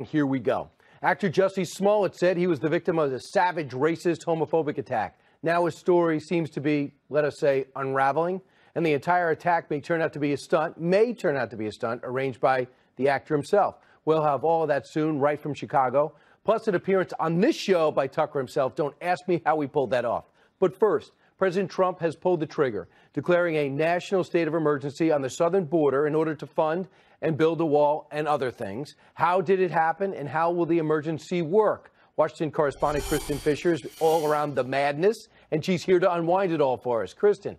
Here we go. Actor Jussie Smollett said he was the victim of a savage, racist, homophobic attack. Now his story seems to be, let us say, unraveling, and the entire attack may turn out to be a stunt arranged by the actor himself. We'll have all of that soon, right from Chicago, plus an appearance on this show by Tucker himself. Don't ask me how we pulled that off. But first, President Trump has pulled the trigger, declaring a national state of emergency on the southern border in order to fund and build a wall and other things. How did it happen, and how will the emergency work? Washington correspondent Kristen Fisher is all around the madness, and she's here to unwind it all for us. Kristen.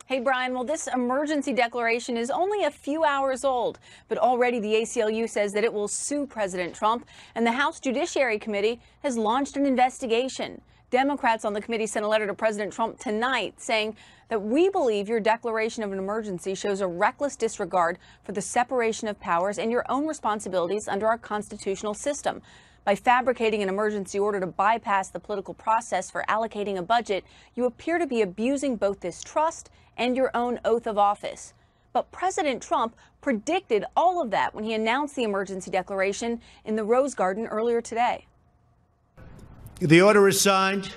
Hey, Brian. Well, this emergency declaration is only a few hours old, but already the ACLU says that it will sue President Trump, and the House Judiciary Committee has launched an investigation. Democrats on the committee sent a letter to President Trump tonight saying that we believe your declaration of an emergency shows a reckless disregard for the separation of powers and your own responsibilities under our constitutional system. By fabricating an emergency order to bypass the political process for allocating a budget, you appear to be abusing both this trust and your own oath of office. But President Trump predicted all of that when he announced the emergency declaration in the Rose Garden earlier today. The order is signed,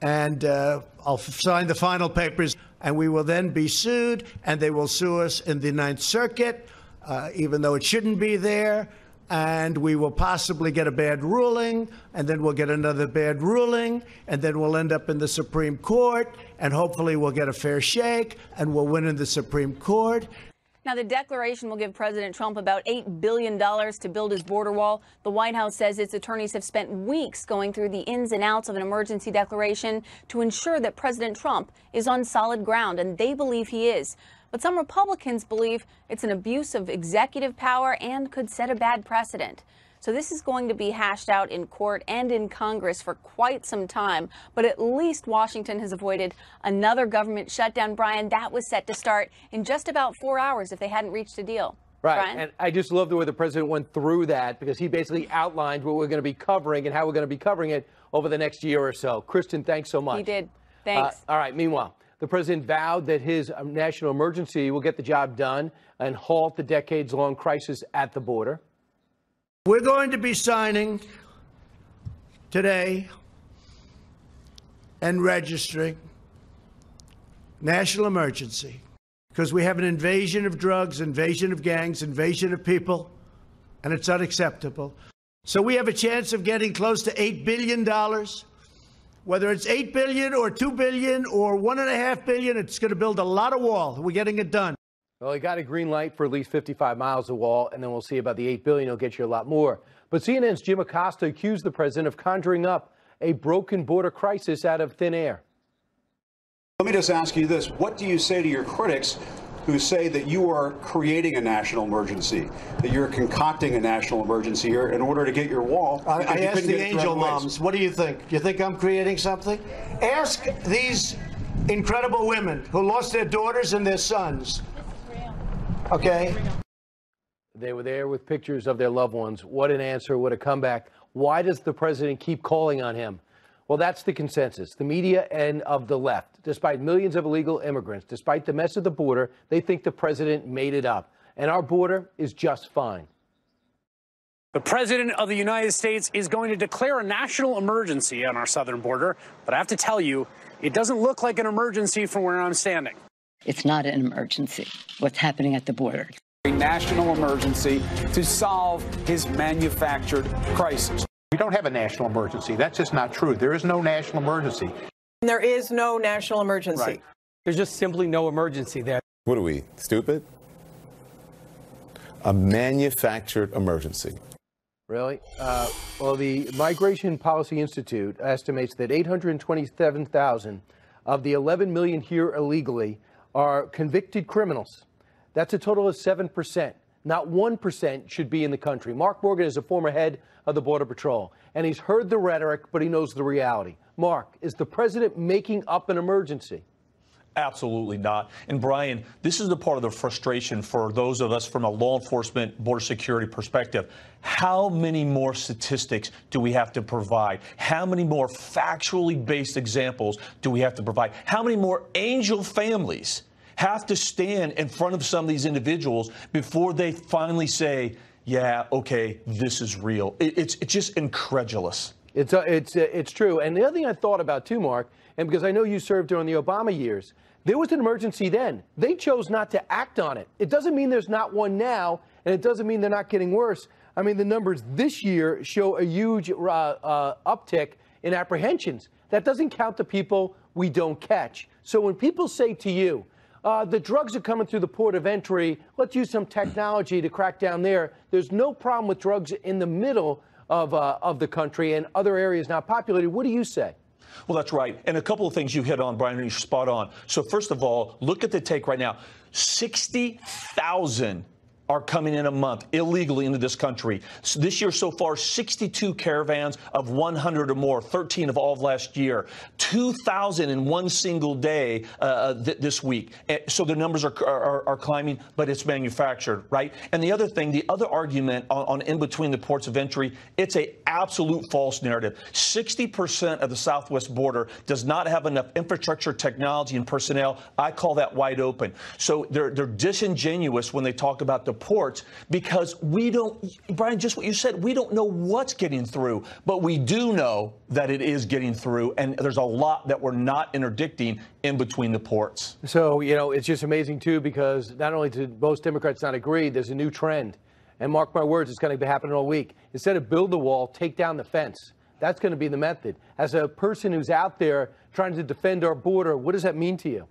and I'll sign the final papers, and we will then be sued, and they will sue us in the Ninth Circuit, even though it shouldn't be there, and we will possibly get a bad ruling, and then we'll get another bad ruling, and then we'll end up in the Supreme Court, and hopefully we'll get a fair shake, and we'll win in the Supreme Court. Now, the declaration will give President Trump about $8 billion to build his border wall. The White House says its attorneys have spent weeks going through the ins and outs of an emergency declaration to ensure that President Trump is on solid ground, and they believe he is. But some Republicans believe it's an abuse of executive power and could set a bad precedent. So this is going to be hashed out in court and in Congress for quite some time. But at least Washington has avoided another government shutdown, Brian. That was set to start in just about 4 hours if they hadn't reached a deal. Right. Brian? And I just love the way the president went through that, because he basically outlined what we're going to be covering and how we're going to be covering it over the next year or so. Kristen, thanks so much. He did. Thanks. All right. Meanwhile, the president vowed that his national emergency will get the job done and halt the decades-long crisis at the border. We're going to be signing today and registering national emergency because we have an invasion of drugs, invasion of gangs, invasion of people, and it's unacceptable. So we have a chance of getting close to $8 billion. Whether it's $8 billion or $2 billion or $1.5 billion, it's going to build a lot of wall. We're getting it done. Well, he got a green light for at least 55 miles of wall, and then we'll see about the $8 billion. He'll get you a lot more. But CNN's Jim Acosta accused the president of conjuring up a broken border crisis out of thin air. Let me just ask you this. What do you say to your critics who say that you are creating a national emergency, that you're concocting a national emergency here in order to get your wall? I asked the angel moms, what do you think? You think I'm creating something? Ask these incredible women who lost their daughters and their sons. Okay. They were there with pictures of their loved ones. What an answer. What a comeback. Why does the president keep calling on him? Well, that's the consensus. The media and of the left, despite millions of illegal immigrants, despite the mess of the border, they think the president made it up. And our border is just fine. The president of the United States is going to declare a national emergency on our southern border. But I have to tell you, it doesn't look like an emergency from where I'm standing. It's not an emergency, what's happening at the border. A national emergency to solve his manufactured crisis. We don't have a national emergency. That's just not true. There is no national emergency. There is no national emergency. Right. There's just simply no emergency there. What are we, stupid? A manufactured emergency. Really? Well, the Migration Policy Institute estimates that 827,000 of the 11 million here illegally are convicted criminals. That's a total of 7%. Not 1% should be in the country. Mark Morgan is a former head of the Border Patrol, and he's heard the rhetoric, but he knows the reality. Mark, is the president making up an emergency? Absolutely not. And Brian, this is the part of the frustration for those of us from a law enforcement, border security perspective. How many more statistics do we have to provide? How many more factually based examples do we have to provide? How many more angel families have to stand in front of some of these individuals before they finally say, yeah, okay, this is real. It's just incredulous. It's true. And the other thing I thought about too, Mark, and because I know you served during the Obama years, there was an emergency then. They chose not to act on it. It doesn't mean there's not one now, and it doesn't mean they're not getting worse. I mean, the numbers this year show a huge uptick in apprehensions. That doesn't count the people we don't catch. So when people say to you, the drugs are coming through the port of entry, let's use some technology to crack down there, there's no problem with drugs in the middle of the country and other areas not populated. What do you say? Well, that's right. And a couple of things you hit on, Brian, and you're spot on. So first of all, look at the take right now. 60,000 are coming in a month illegally into this country. So this year so far, 62 caravans of 100 or more, 13 of all of last year, 2,000 in one single day this week. So the numbers are climbing, but it's manufactured, right? And the other thing, the other argument on in between the ports of entry, it's a absolute false narrative. 60% of the southwest border does not have enough infrastructure, technology, and personnel. I call that wide open. So they're disingenuous when they talk about the ports, because we don't, Brian, just what you said, we don't know what's getting through, but we do know that it is getting through, and there's a lot that we're not interdicting in between the ports. So, you know, it's just amazing, too, because not only do most Democrats not agree, there's a new trend. And mark my words, it's going to be happening all week. Instead of build the wall, take down the fence. That's going to be the method. As a person who's out there trying to defend our border, what does that mean to you?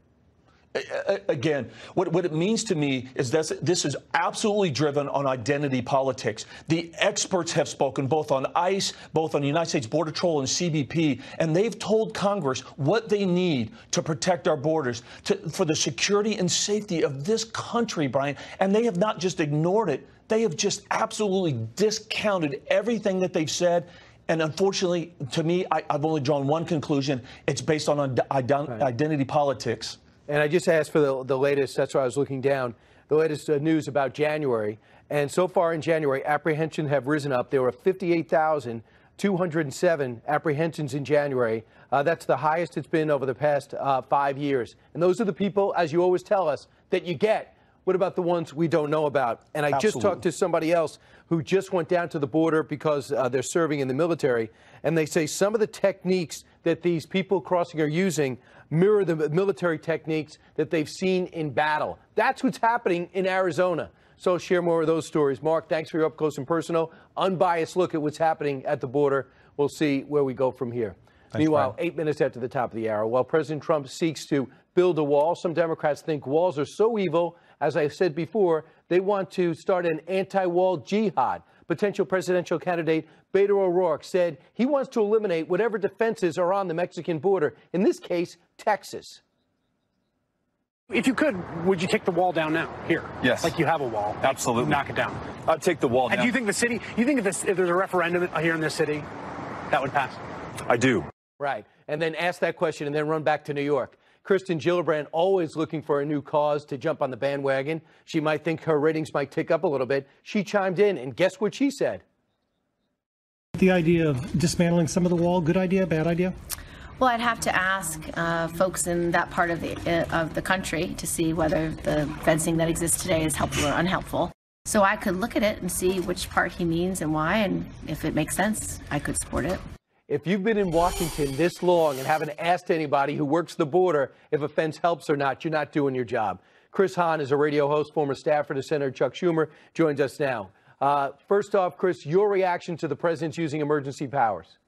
Again, what it means to me is that this is absolutely driven on identity politics. The experts have spoken both on ICE, both on the United States Border Patrol and CBP, and they've told Congress what they need to protect our borders, for the security and safety of this country, Brian. And they have not just ignored it. They have just absolutely discounted everything that they've said. And unfortunately, to me, I've only drawn one conclusion. It's based on identity politics. And I just asked for the latest, that's why I was looking down, the latest news about January. And so far in January, apprehensions have risen up. There were 58,207 apprehensions in January. That's the highest it's been over the past 5 years. And those are the people, as you always tell us, that you get. What about the ones we don't know about? And I just talked to somebody else who just went down to the border because they're serving in the military. And they say some of the techniques that these people crossing are using mirror the military techniques that they've seen in battle. That's what's happening in Arizona. So share more of those stories. Mark, thanks for your up close and personal, unbiased look at what's happening at the border. We'll see where we go from here. Thanks, Meanwhile, Brian. 8 minutes after the top of the hour, while President Trump seeks to build a wall, some Democrats think walls are so evil, as I said before, they want to start an anti-wall jihad. Potential presidential candidate Beto O'Rourke said he wants to eliminate whatever defenses are on the Mexican border, in this case, Texas. If you could, would you take the wall down now, here? Yes. Like you have a wall. Absolutely. Knock it down. I'd take the wall down. And do you think the city, if there's a referendum here in this city, that would pass? I do. Right. And then ask that question and then run back to New York. Kristen Gillibrand always looking for a new cause to jump on the bandwagon. She might think her ratings might tick up a little bit. She chimed in, and guess what she said? The idea of dismantling some of the wall, good idea, bad idea? Well, I'd have to ask folks in that part of the country to see whether the fencing that exists today is helpful or unhelpful. So I could look at it and see which part he means and why, and if it makes sense, I could support it. If you've been in Washington this long and haven't asked anybody who works the border if a fence helps or not, you're not doing your job. Chris Hahn is a radio host, former staffer to Senator Chuck Schumer, joins us now. First off, Chris, your reaction to the president's using emergency powers?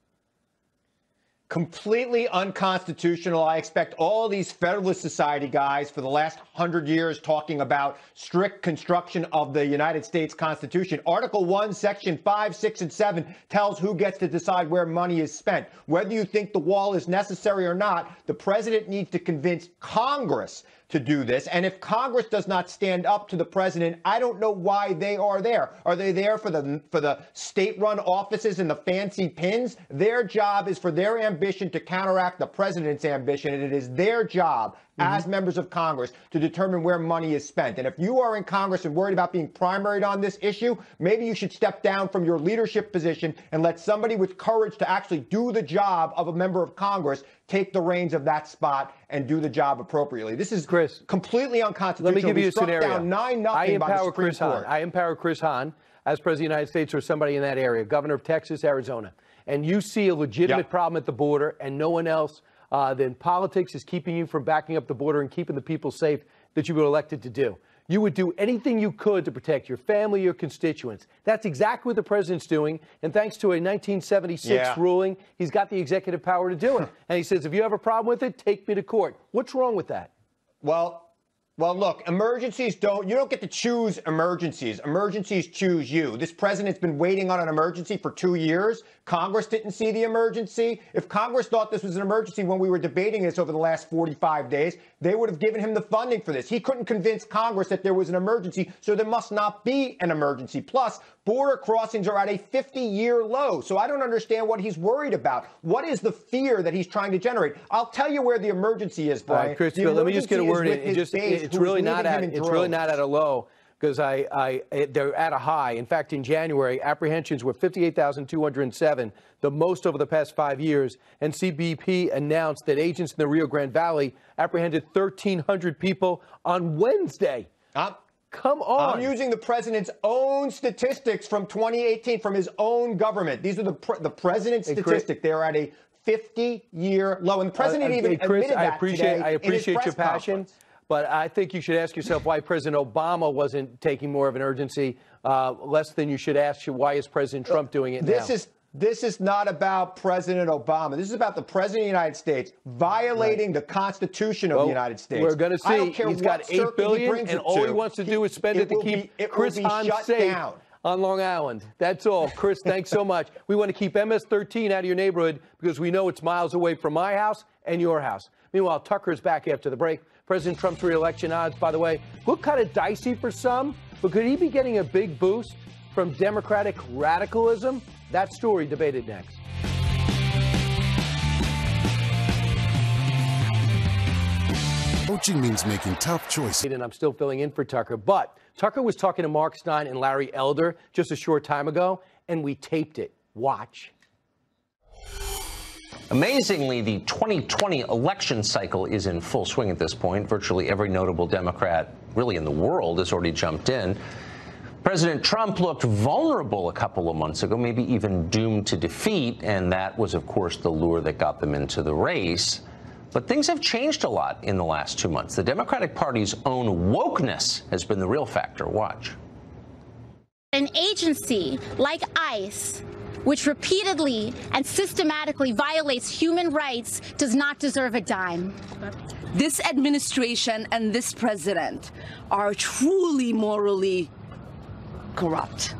Completely unconstitutional. I expect all these Federalist Society guys for the last 100 years talking about strict construction of the United States Constitution. Article 1, Section 5, 6, and 7 tells who gets to decide where money is spent. Whether you think the wall is necessary or not, the president needs to convince Congress to do this. And if Congress does not stand up to the president, I don't know why they are there. Are they there for the state-run offices and the fancy pins? Their job is for their ambition to counteract the president's ambition, and it is their job as members of Congress to determine where money is spent. And if you are in Congress and worried about being primaried on this issue, maybe you should step down from your leadership position and let somebody with courage to actually do the job of a member of Congress take the reins of that spot and do the job appropriately. This is completely unconstitutional. Let me give you a scenario. Down 9-0 I by the empower Supreme Chris Hahn. Court. I empower Chris Hahn. as President of the United States or somebody in that area, governor of Texas, Arizona, and you see a legitimate problem at the border and no one else than politics is keeping you from backing up the border and keeping the people safe that you were elected to do, you would do anything you could to protect your family, your constituents. That's exactly what the president's doing. And thanks to a 1976 ruling, he's got the executive power to do it. And he says, if you have a problem with it, take me to court. What's wrong with that? Well, look, you don't get to choose emergencies. Emergencies choose you. This president's been waiting on an emergency for 2 years. Congress didn't see the emergency. If Congress thought this was an emergency when we were debating this over the last 45 days, they would have given him the funding for this. He couldn't convince Congress that there was an emergency, so there must not be an emergency. Plus, border crossings are at a 50-year low, so I don't understand what he's worried about. What is the fear that he's trying to generate? I'll tell you where the emergency is, Brian. Chris, let me just get a word in. It's really not at a low, because they're at a high. In fact, in January, apprehensions were 58,207, the most over the past 5 years. And CBP announced that agents in the Rio Grande Valley apprehended 1,300 people on Wednesday. Come on. I'm using the president's own statistics from 2018 from his own government. These are the president's statistics. They're at a 50-year low. And the president even admitted that today. I appreciate your passion. But I think you should ask yourself why President Obama wasn't taking more of an urgency, less than you should ask why is President Trump doing it now. This is not about President Obama. This is about the President of the United States violating the Constitution of the United States. We're going to see. He's got $8 billion, and all he wants to do is spend it to keep Chris Hahn safe on Long Island. That's all. Chris, thanks so much. We want to keep MS-13 out of your neighborhood because we know it's miles away from my house and your house. Meanwhile, Tucker's back after the break. President Trump's re-election odds, by the way, look kind of dicey for some, but could he be getting a big boost from Democratic radicalism? That story debated next. Coaching means making tough choices. And I'm still filling in for Tucker, but Tucker was talking to Mark Stein and Larry Elder just a short time ago, and we taped it. Watch. Amazingly, the 2020 election cycle is in full swing at this point. Virtually every notable Democrat really in the world has already jumped in. President Trump looked vulnerable a couple of months ago, maybe even doomed to defeat, and that was, of course, the lure that got them into the race. But things have changed a lot in the last 2 months. The Democratic Party's own wokeness has been the real factor. Watch. An agency like ICE, which repeatedly and systematically violates human rights, does not deserve a dime. This administration and this president are truly morally corrupt.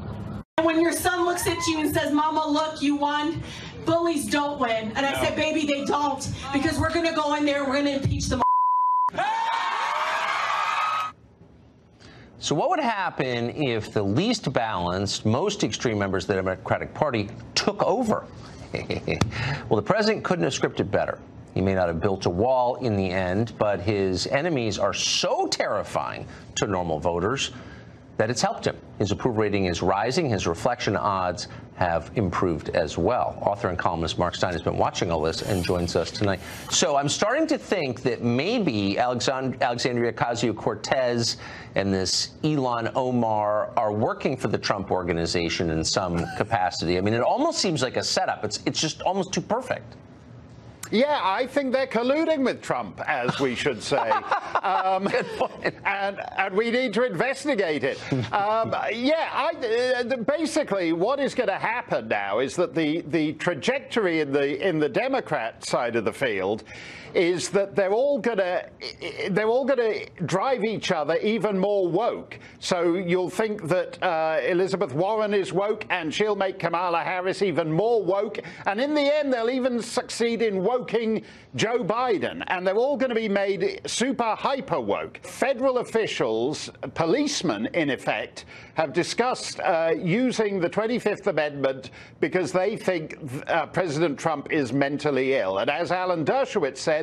When your son looks at you and says, "Mama, look, you won," bullies don't win. And I said, "Baby, they don't, because we're going to go in there and we're going to impeach them." So what would happen if the least balanced, most extreme members of the Democratic Party took over? Well, the president couldn't have scripted better. He may not have built a wall in the end, but his enemies are so terrifying to normal voters that it's helped him. His approval rating is rising. His reflection odds have improved as well. Author and columnist Mark Stein has been watching all this and joins us tonight. So I'm starting to think that maybe Alexandria Ocasio-Cortez and this Ilhan Omar are working for the Trump organization in some capacity. I mean, it almost seems like a setup. It's just almost too perfect. Yeah, I think they're colluding with Trump, as we should say. And we need to investigate it. Basically, what is going to happen now is that the trajectory in the Democrat side of the field is that they're all going to drive each other even more woke. So you'll think that Elizabeth Warren is woke, and she'll make Kamala Harris even more woke. And in the end, they'll even succeed in woking Joe Biden. And they're all going to be made super hyper woke. Federal officials, policemen in effect, have discussed using the 25th Amendment because they think President Trump is mentally ill. And as Alan Dershowitz said,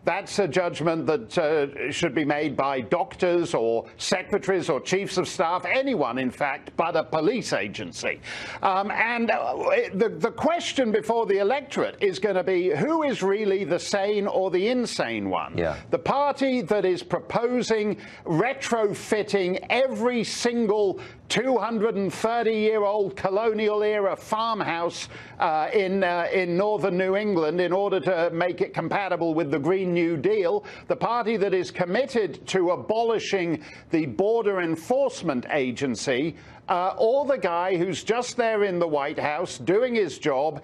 that's a judgment that should be made by doctors or secretaries or chiefs of staff, anyone, in fact, but a police agency. The question before the electorate is going to be who is is really the sane or the insane one. Yeah. The party that is proposing retrofitting every single 230-year-old colonial-era farmhouse in northern New England in order to make it compatible with the Green New Deal, the party that is committed to abolishing the Border Enforcement Agency, or the guy who's just there in the White House doing his job,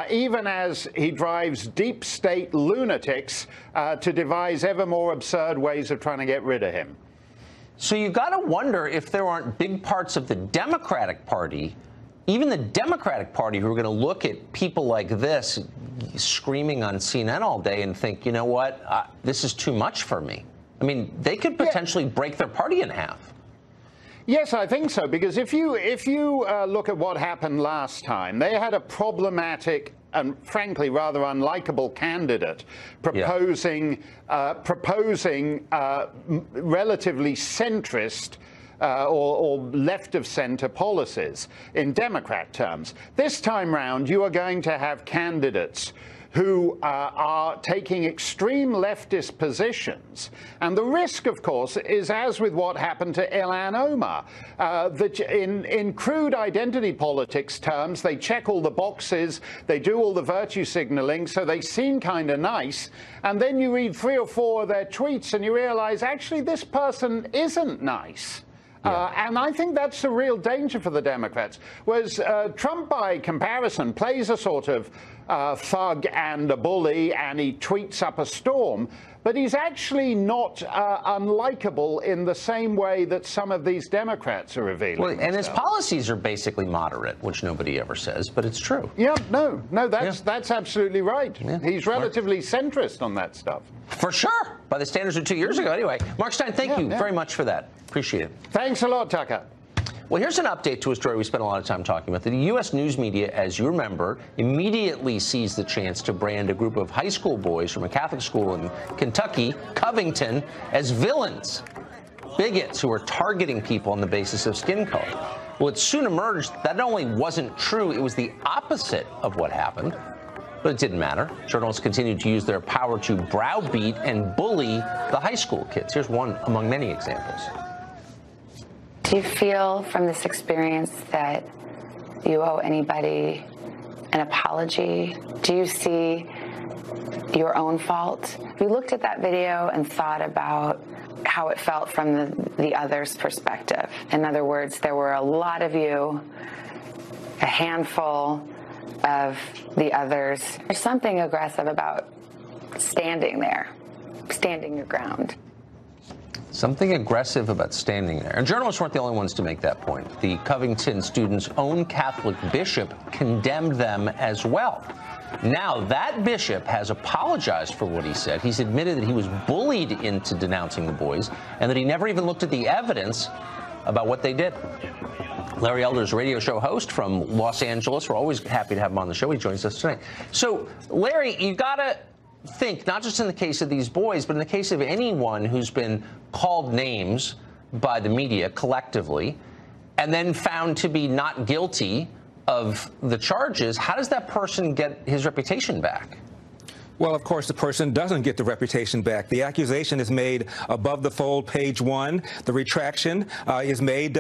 even as he drives deep state lunatics to devise ever more absurd ways of trying to get rid of him. So you've got to wonder if there aren't big parts of the Democratic Party, even the Democratic Party, who are going to look at people like this screaming on CNN all day and think, you know what, this is too much for me. I mean, they could potentially break their party in half. Yes, I think so, because if you look at what happened last time, they had a problematic and frankly rather unlikable candidate proposing relatively centrist or left of center policies in Democrat terms. This time round, you are going to have candidates who are taking extreme leftist positions. And the risk, of course, is, as with what happened to Ilhan Omar, that in crude identity politics terms, they check all the boxes, they do all the virtue signaling, so they seem kind of nice. And then you read 3 or 4 of their tweets and you realize, actually, this person isn't nice. And I think that's a real danger for the Democrats. Whereas Trump, by comparison, plays a sort of thug and a bully, and he tweets up a storm. But he's actually not unlikable in the same way that some of these Democrats are revealing. Well, and his policies are basically moderate, which nobody ever says, but it's true. Yeah, no, that's absolutely right. Yeah. He's relatively centrist on that stuff. For sure, by the standards of 2 years ago. Anyway, Mark Stein, thank you very much for that. Appreciate it. Thanks a lot, Tucker. Well, here's an update to a story we spent a lot of time talking about. The U.S. news media, as you remember, immediately seized the chance to brand a group of high school boys from a Catholic school in Kentucky, Covington, as villains, bigots who are targeting people on the basis of skin color. Well, it soon emerged that not only wasn't true, it was the opposite of what happened. But it didn't matter. Journalists continued to use their power to browbeat and bully the high school kids. Here's one among many examples. Do you feel from this experience that you owe anybody an apology? Do you see your own fault? Have you looked at that video and thought about how it felt from the other's perspective? In other words, there were a lot of you, a handful of the others. There's something aggressive about standing there, standing your ground. Something aggressive about standing there. And journalists weren't the only ones to make that point. The Covington students' own Catholic bishop condemned them as well. Now, that bishop has apologized for what he said. He's admitted that he was bullied into denouncing the boys and that he never even looked at the evidence about what they did. Larry Elder's radio show host from Los Angeles. We're always happy to have him on the show. He joins us tonight. So, Larry, you got to think, not just in the case of these boys, but in the case of anyone who's been called names by the media collectively and then found to be not guilty of the charges, how does that person get his reputation back? Well, of course, the person doesn't get the reputation back. The accusation is made above the fold, page 1. The retraction is made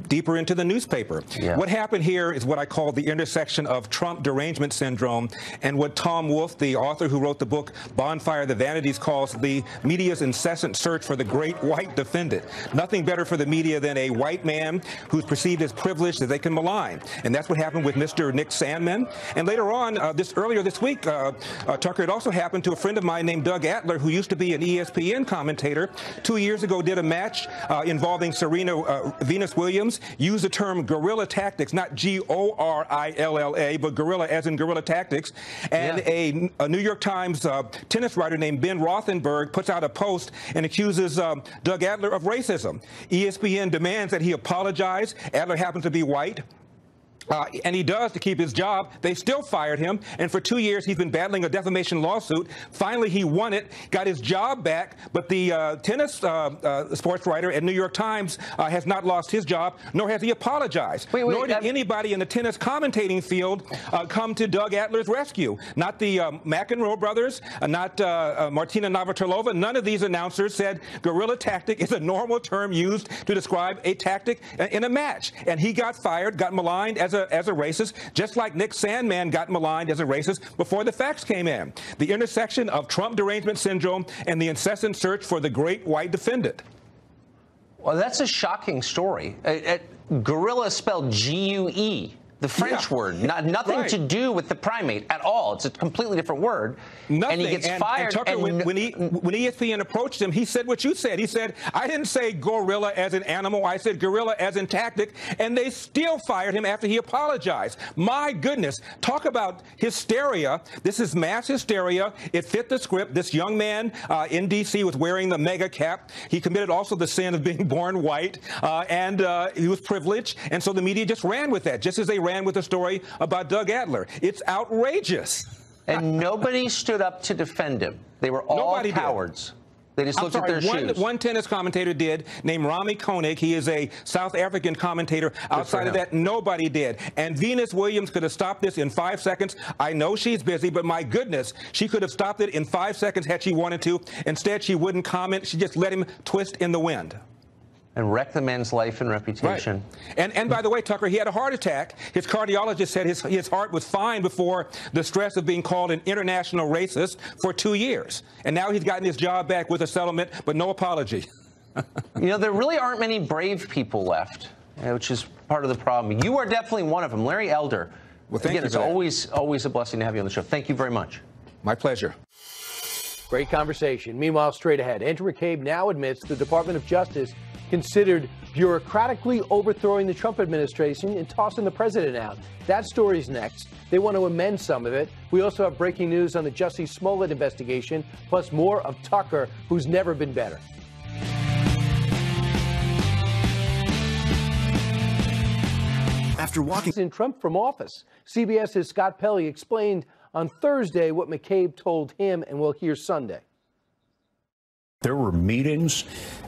deeper into the newspaper. Yeah. What happened here is what I call the intersection of Trump derangement syndrome and what Tom Wolfe, the author who wrote the book Bonfire of the Vanities, calls the media's incessant search for the great white defendant. Nothing better for the media than a white man who's perceived as privileged that they can malign. And that's what happened with Mr. Nick Sandmann. And later on, earlier this week, Tucker, it also happened to a friend of mine named Doug Adler, who used to be an ESPN commentator. 2 years ago, did a match involving Serena Venus Williams, used the term guerrilla tactics, not Gorilla, but guerrilla as in guerrilla tactics. And a New York Times tennis writer named Ben Rothenberg puts out a post and accuses Doug Adler of racism. ESPN demands that he apologize. Adler happens to be white. and he does to keep his job. They still fired him, and for 2 years he's been battling a defamation lawsuit. Finally, he won it, got his job back, but the tennis sports writer at New York Times has not lost his job, nor has he apologized. Nor did anybody in the tennis commentating field come to Doug Adler's rescue. Not the McEnroe brothers, not Martina Navratilova. None of these announcers said guerrilla tactic is a normal term used to describe a tactic in a match. And he got fired, got maligned as a racist, just like Nick Sandmann got maligned as a racist before the facts came in. The intersection of Trump derangement syndrome and the incessant search for the great white defendant. Well, that's a shocking story. Gorilla spelled G-U-E. The French word, nothing to do with the primate at all. It's a completely different word. Nothing. And he gets fired. And Tucker, when ESPN approached him, he said what you said. He said, I didn't say gorilla as an animal. I said gorilla as in tactic. And they still fired him after he apologized. My goodness. Talk about hysteria. This is mass hysteria. It fit the script. This young man in D.C. was wearing the mega cap. He committed also the sin of being born white. And he was privileged. And so the media just ran with that, just as they ran with the story about Doug Adler. It's outrageous. And nobody stood up to defend him. They were all cowards. They just looked at their shoes. One tennis commentator did, named Rami Koenig. He is a South African commentator. Outside of that, nobody did. And Venus Williams could have stopped this in 5 seconds. I know she's busy, but my goodness, she could have stopped it in 5 seconds had she wanted to. Instead, she wouldn't comment. She just let him twist in the wind. And wreck the man's life and reputation. Right. And by the way, Tucker, he had a heart attack. His cardiologist said his heart was fine before the stress of being called an international racist for 2 years. And now he's gotten his job back with a settlement, but no apology. You know, there really aren't many brave people left, which is part of the problem. You are definitely one of them. Larry Elder. Well, thank you. It's always a blessing to have you on the show. Thank you very much. My pleasure. Great conversation. Meanwhile, straight ahead, Andrew McCabe now admits the Department of Justice considered bureaucratically overthrowing the Trump administration and tossing the president out. That story's next. They want to amend some of it. We also have breaking news on the Jussie Smollett investigation, plus more of Tucker, who's never been better. After walking in Trump from office, CBS's Scott Pelley explained on Thursday what McCabe told him, and we'll hear Sunday. There were meetings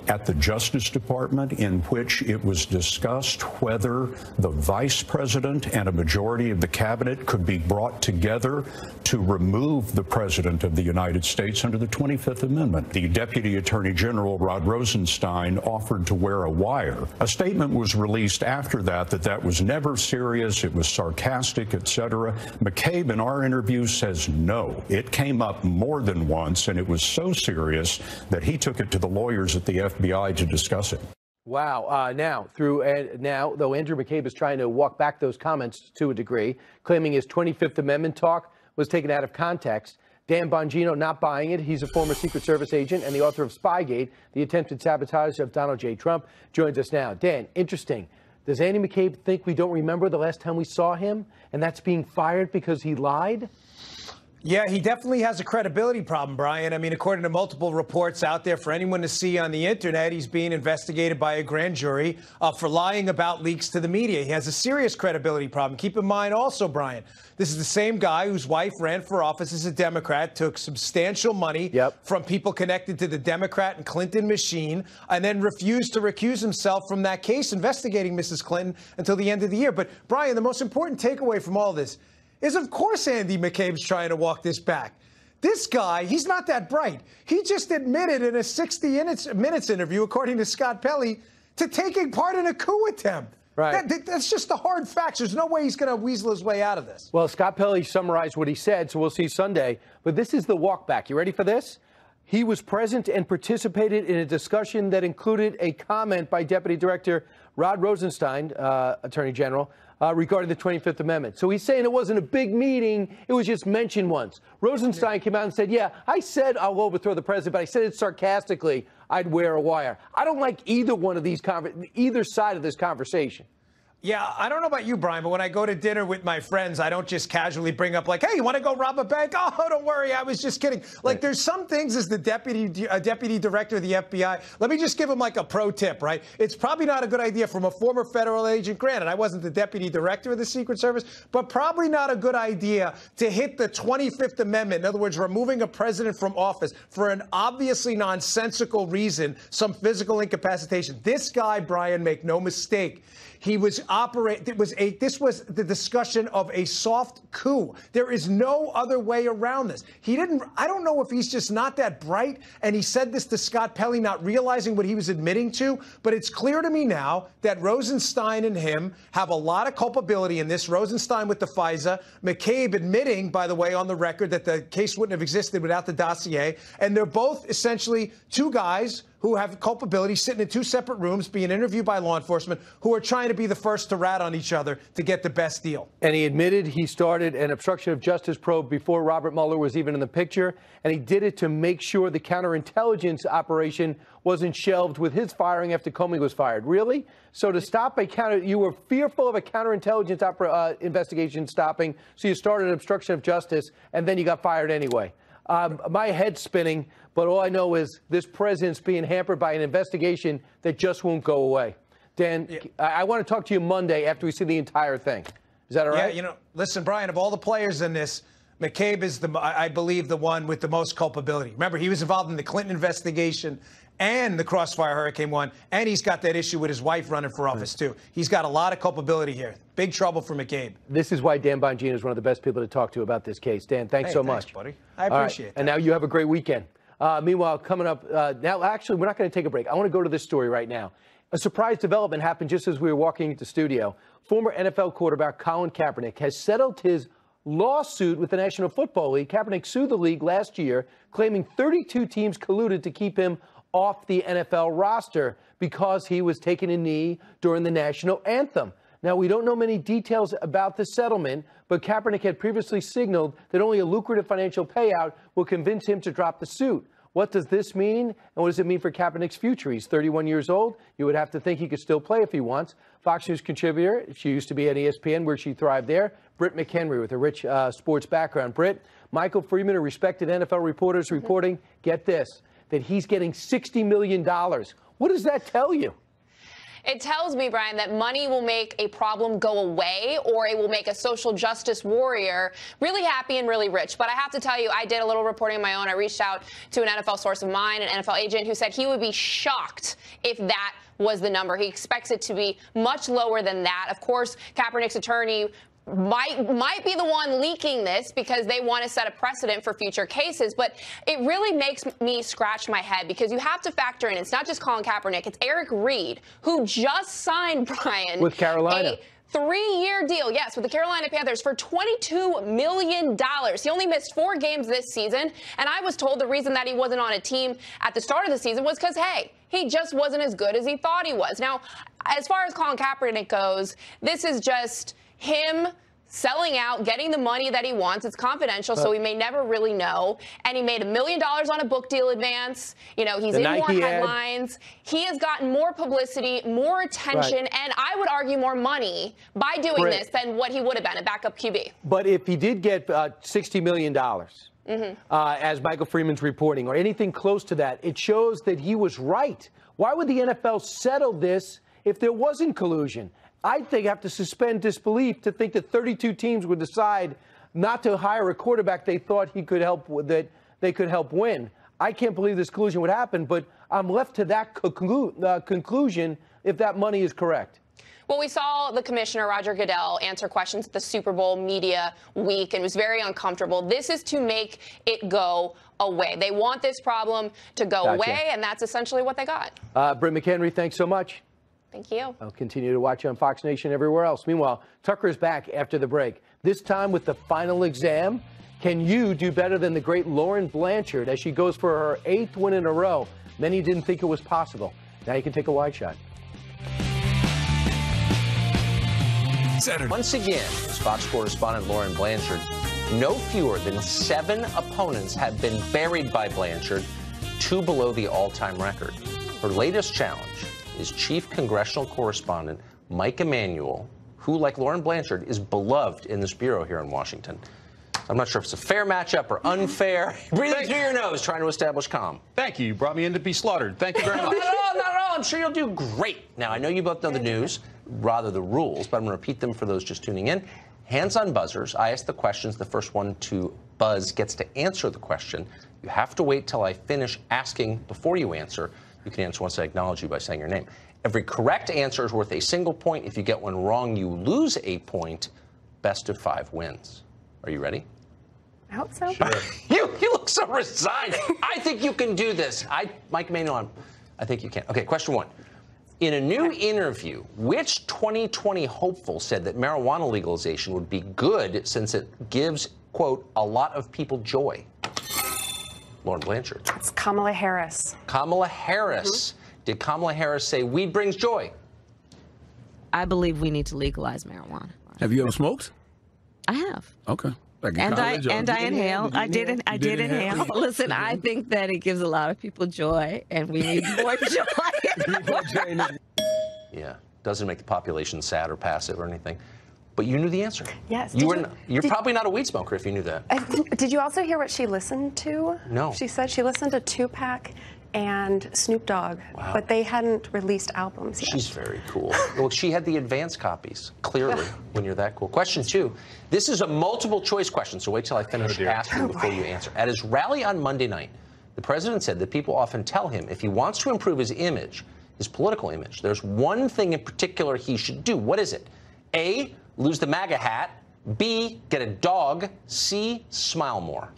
at the Justice Department in which it was discussed whether the vice president and a majority of the cabinet could be brought together to remove the president of the United States under the 25th Amendment. The Deputy Attorney General, Rod Rosenstein, offered to wear a wire. A statement was released after that was never serious, it was sarcastic, etc. McCabe, in our interview, says no. It came up more than once, and it was so serious that he took it to the lawyers at the FBI to discuss it. Wow. Now, though Andrew McCabe is trying to walk back those comments to a degree, claiming his 25th Amendment talk was taken out of context, Dan Bongino not buying it. He's a former Secret Service agent and the author of Spygate, the attempted sabotage of Donald J. Trump, joins us now. Dan, interesting. Does Andy McCabe think we don't remember the last time we saw him, and that's being fired because he lied? Yeah, he definitely has a credibility problem, Brian. I mean, according to multiple reports out there for anyone to see on the internet, he's being investigated by a grand jury for lying about leaks to the media. He has a serious credibility problem. Keep in mind also, Brian, this is the same guy whose wife ran for office as a Democrat, took substantial money from people connected to the Democrat and Clinton machine, and then refused to recuse himself from that case investigating Mrs. Clinton until the end of the year. But, Brian, the most important takeaway from all this is, of course, Andy McCabe's trying to walk this back. This guy, he's not that bright. He just admitted in a 60 Minutes interview, according to Scott Pelley, to taking part in a coup attempt. Right. That's just the hard facts. There's no way he's going to weasel his way out of this. Well, Scott Pelley summarized what he said, so we'll see Sunday. But this is the walk back. You ready for this? He was present and participated in a discussion that included a comment by Deputy Director Rod Rosenstein, Attorney General, regarding the 25th Amendment. So he's saying it wasn't a big meeting. It was just mentioned once. Rosenstein came out and said, yeah, I said I'll overthrow the president, but I said it sarcastically. I'd wear a wire. I don't like either one of these either side of this conversation. Yeah, I don't know about you, Brian, but when I go to dinner with my friends, I don't just casually bring up like, hey, you want to go rob a bank? Oh, don't worry, I was just kidding. Like, there's some things as the deputy director of the FBI. Let me just give him like a pro tip, right? It's probably not a good idea from a former federal agent. Granted, I wasn't the deputy director of the Secret Service, but probably not a good idea to hit the 25th Amendment. In other words, removing a president from office for an obviously nonsensical reason, some physical incapacitation. This guy, Brian, make no mistake. He was this was the discussion of a soft coup. There is no other way around this. I don't know if he's just not that bright, and he said this to Scott Pelley, not realizing what he was admitting to, but it's clear to me now that Rosenstein and him have a lot of culpability in this. Rosenstein with the FISA, McCabe admitting, by the way, on the record that the case wouldn't have existed without the dossier, and they're both essentially two guys who have culpability sitting in two separate rooms being interviewed by law enforcement who are trying to be the first to rat on each other to get the best deal. And he admitted he started an obstruction of justice probe before Robert Mueller was even in the picture, and he did it to make sure the counterintelligence operation wasn't shelved with his firing after Comey was fired. Really? So to stop you were fearful of a counterintelligence investigation stopping, so you started an obstruction of justice, and then you got fired anyway. My head's spinning, but all I know is this president's being hampered by an investigation that just won't go away. Dan, yeah. I want to talk to you Monday after we see the entire thing. Is that all right? Yeah, listen, Brian, of all the players in this, McCabe is, I believe, the one with the most culpability. Remember, he was involved in the Clinton investigation and the Crossfire Hurricane one, and he's got that issue with his wife running for office, too. He's got a lot of culpability here. Big trouble for McCabe. This is why Dan Bongino is one of the best people to talk to about this case. Dan, thanks so much. Thanks, buddy. I appreciate it. And now you have a great weekend. Meanwhile, coming up now, actually, we're not going to take a break. I want to go to this story right now. A surprise development happened just as we were walking into studio. Former NFL quarterback Colin Kaepernick has settled his lawsuit with the National Football League. Kaepernick sued the league last year, claiming 32 teams colluded to keep him off the NFL roster because he was taking a knee during the national anthem. Now, we don't know many details about the settlement, but Kaepernick had previously signaled that only a lucrative financial payout will convince him to drop the suit. What does this mean, and what does it mean for Kaepernick's future? He's 31 years old. You would have to think he could still play if he wants. Fox News contributor, she used to be at ESPN, where she thrived there, Britt McHenry, with a rich sports background. Britt, Michael Freeman, a respected NFL reporter, is reporting, get this, that he's getting $60 million. What does that tell you? It tells me, Brian, that money will make a problem go away, or it will make a social justice warrior really happy and really rich. But I have to tell you, I did a little reporting of my own. I reached out to an NFL source of mine, an NFL agent, who said he would be shocked if that was the number. He expects it to be much lower than that. Of course, Kaepernick's attorney might be the one leaking this because they want to set a precedent for future cases. But it really makes me scratch my head, because you have to factor in, it's not just Colin Kaepernick, it's Eric Reed, who just signed, Brian, with Carolina. A 3-year deal, yes, with the Carolina Panthers for $22 million. He only missed 4 games this season, and I was told the reason that he wasn't on a team at the start of the season was because, hey, he just wasn't as good as he thought he was. Now, as far as Colin Kaepernick goes, this is just him selling out, getting the money that he wants. It's confidential, so we may never really know. And he made $1 million on a book deal advance. You know, he's in more headlines. He has gotten more publicity, more attention, and I would argue more money by doing this than what he would have been a backup QB. But if he did get $60 million, as Michael Freeman's reporting, or anything close to that, it shows that he was right. Why would the NFL settle this if there wasn't collusion? I think I have to suspend disbelief to think that 32 teams would decide not to hire a quarterback they thought he could help, that they could help win. I can't believe this collusion would happen, but I'm left to that conclusion if that money is correct. Well, we saw the commissioner, Roger Goodell, answer questions at the Super Bowl media week, and was very uncomfortable. This is to make it go away. They want this problem to go away, and that's essentially what they got. Britt McHenry, thanks so much. Thank you. I'll continue to watch you on Fox Nation everywhere else. Meanwhile, Tucker's back after the break, this time with the final exam. Can you do better than the great Lauren Blanchard as she goes for her 8th win in a row? Many didn't think it was possible. Now you can take a wide shot. Once again, as Fox correspondent Lauren Blanchard, no fewer than 7 opponents have been buried by Blanchard, 2 below the all-time record. Her latest challenge is chief congressional correspondent Mike Emanuel, who, like Lauren Blanchard, is beloved in this bureau here in Washington. I'm not sure if it's a fair matchup or unfair. Breathing through your nose, trying to establish calm. Thank you. You brought me in to be slaughtered. Thank you very much. Not at all. I'm sure you'll do great. Now, I know you both know the news, rather the rules, but I'm going to repeat them for those just tuning in. Hands on buzzers. I ask the questions. The first one to buzz gets to answer the question. You have to wait till I finish asking before you answer. You can answer once I acknowledge you by saying your name. Every correct answer is worth a single point. If you get one wrong, you lose a point. Best of 5 wins. Are you ready? I hope so. Sure. You look so resigned. I think you can do this. Mike Emanuel, I think you can. Okay, question 1. In a new interview, which 2020 hopeful said that marijuana legalization would be good since it gives, quote, a lot of people joy? Lauren Blanchard. It's Kamala Harris. Kamala Harris. Did Kamala Harris say weed brings joy? I believe we need to legalize marijuana. Have you ever smoked? I have. Okay. Like And I inhaled. I did inhale. Listen, I think that it gives a lot of people joy, and we need more joy. Yeah, doesn't make the population sad or passive or anything. But you knew the answer. Yes. You're probably not a weed smoker if you knew that. Did you also hear what she listened to? No. She said she listened to Tupac and Snoop Dogg, but they hadn't released albums yet. She's very cool. Well, she had the advanced copies, clearly, when you're that cool. Question 2. This is a multiple choice question, so wait till I finish asking before you answer. At his rally on Monday night, the president said that people often tell him if he wants to improve his image, his political image, there's one thing in particular he should do. What is it? A, lose the MAGA hat. B, get a dog. C, smile more.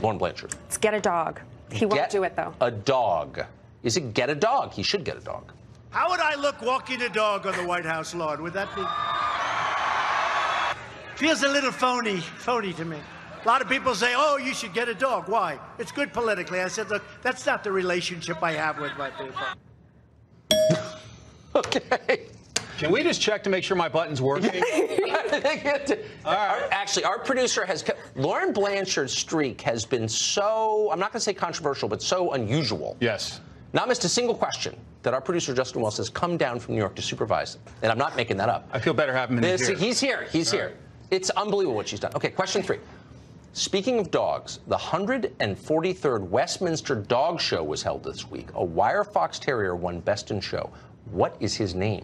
Lauren Blanchard. Let's get a dog. He won't do it, though. A dog. Is it get a dog? He should get a dog. How would I look walking a dog on the White House lawn? Would that be... Feels a little phony to me. A lot of people say, oh, you should get a dog. Why? It's good politically. I said, look, that's not the relationship I have with my people. Okay. Can we just check to make sure my button's working? Actually, our producer has Lauren Blanchard's streak has been so, I'm not going to say controversial, but so unusual. Yes. Not missed a single question that our producer, Justin Wells, has come down from New York to supervise. And I'm not making that up. I feel better having him in here. He's here. He's here. It's unbelievable what she's done. Okay, question 3. Speaking of dogs, the 143rd Westminster Dog Show was held this week. A wire fox terrier won Best in Show. What is his name?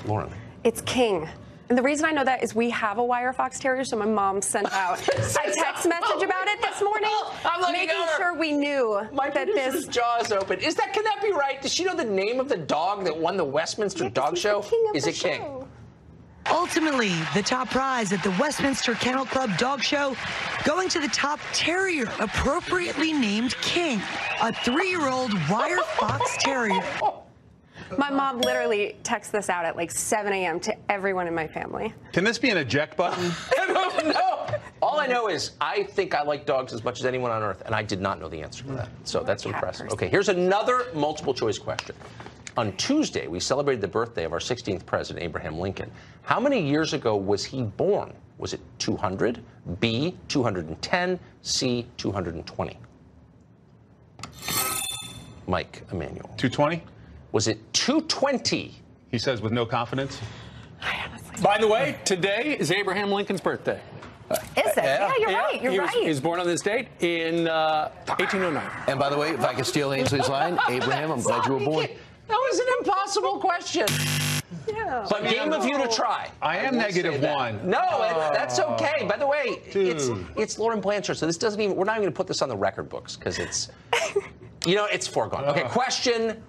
Lauren. It's King. And the reason I know that is we have a wire fox terrier, so my mom sent out a text message about it this morning, making sure we knew that this jaw's open. Can that be right? Does she know the name of the dog that won the Westminster Dog Show? Is it King? Ultimately, the top prize at the Westminster Kennel Club Dog Show going to the top terrier, appropriately named King, a 3-year-old wire fox terrier. My mom literally texts this out at like 7 a.m. to everyone in my family. Can this be an eject button? I don't know. All I know is I think I like dogs as much as anyone on earth, and I did not know the answer to that. So that's impressive. Okay, here's another multiple choice question. On Tuesday, we celebrated the birthday of our 16th president, Abraham Lincoln. How many years ago was he born? Was it 200, B, 210, C, 220? Mike Emanuel. 220? Was it 220? He says with no confidence. By the way, today is Abraham Lincoln's birthday. Is it? Yeah, you're right. You're right. He was born on this date in 1809. And by the way, if I could steal Ainsley's line, Abraham, I'm glad you were born. That was an impossible question. Yeah. But game of you to try. I am -1. No, that's okay. By the way, it's Lauren Blanchard, so this doesn't even, we're not even going to put this on the record books because it's, it's foregone. Okay, question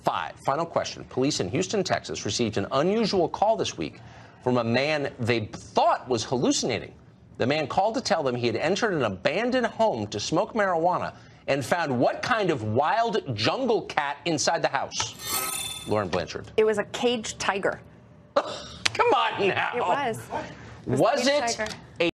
5. Final question. Police in Houston, Texas received an unusual call this week from a man they thought was hallucinating. The man called to tell them he had entered an abandoned home to smoke marijuana and found what kind of wild jungle cat inside the house? Lauren Blanchard. It was a caged tiger. Come on now. It was. Was it